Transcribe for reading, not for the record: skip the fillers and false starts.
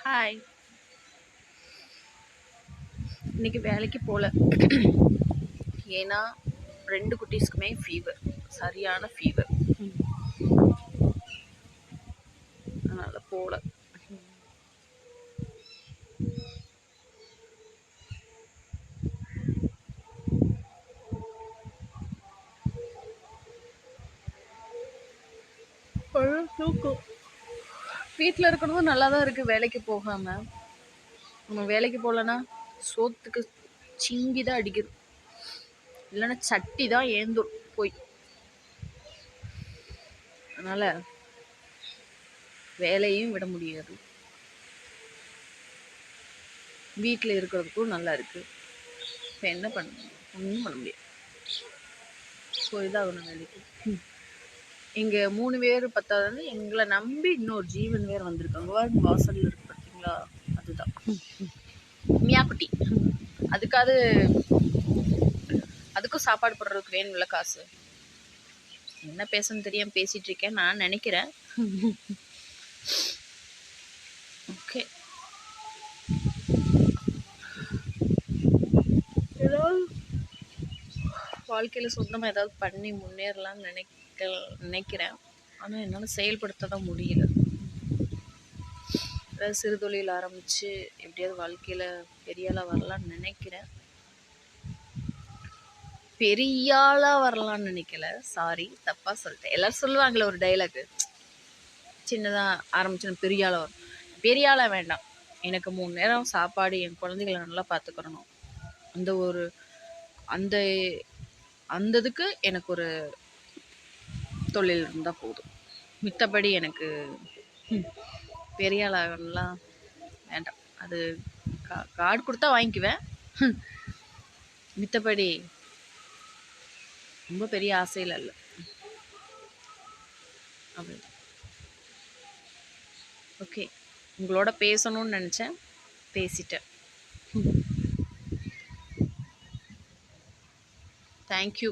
Hi. இன்னைக்கு வேலைக்கு போகல. ஏன்னா 2 குட்டீஸ்க்குமே ஃபீவர், சரியான ஃபீவர். அதனால போகல. தூக்கம். வீட்டில் இருக்கிறதும் நல்லா தான் இருக்குது. வேலைக்கு போகாமல் நம்ம வேலைக்கு போகலன்னா சோத்துக்கு சிங்கி தான் அடிக்குது, இல்லைன்னா சட்டி தான் ஏந்தும் போய். அதனால் வேலையும் விட முடியாது, வீட்டில் இருக்கிறதுக்கும் நல்லா இருக்குது. இப்போ என்ன பண்ண முடியும்? ஒன்றும் பண்ண முடியாது. போய்தான் வேலைக்கு. இங்கே 3 பேர் பத்தாதுன்னு எங்களை நம்பி இன்னொரு ஜீவன் வேறு வந்திருக்காங்க. வாசலில் இருக்கு பார்த்தீங்களா, அதுதான் மியாக்குட்டி. அதுக்கும் சாப்பாடு போடுறதுக்கு வேணும்ல காசு. என்ன பேசணும்னு தெரியாம பேசிட்டு இருக்கேன் நான் நினைக்கிறேன். ஓகே, ஏதாவது வாழ்க்கையில் சொந்தமாக ஏதாவது பண்ணி முன்னேறலாம்னு நினைக்கிறேன். ஆனால் என்னால் செயல்படுத்த தான் முடியல. ஏதாவது சிறு தொழில் ஆரம்பித்து எப்படியாவது வாழ்க்கையில் பெரியாளாக வரலான்னு நினைக்கிறேன். பெரியாளாக வரலான்னு நினைக்கல, சாரி தப்பாக சொல்லிட்டேன். எல்லோரும் சொல்லுவாங்களே ஒரு டைலாகு, சின்னதாக ஆரம்பிச்சு பெரியாளாக வரும். பெரியாளாக வேண்டாம், எனக்கு 3 நேரம் சாப்பாடு, என் குழந்தைகளை நல்லா பார்த்துக்கிறணும். அந்த இதுக்கு எனக்கு ஒரு தொழில் இருந்தால் போதும். மித்தபடி எனக்கு பெரிய ஆளாகலாம் வேண்டாம். அது கார்டு கொடுத்தா வாங்கிக்குவேன். மித்தபடி ரொம்ப பெரிய ஆசையில் இல்லை. அப்படி ஓகே, உங்களோட பேசணும்னு நினச்சேன், பேசிட்டேன். தேங்க்யூ.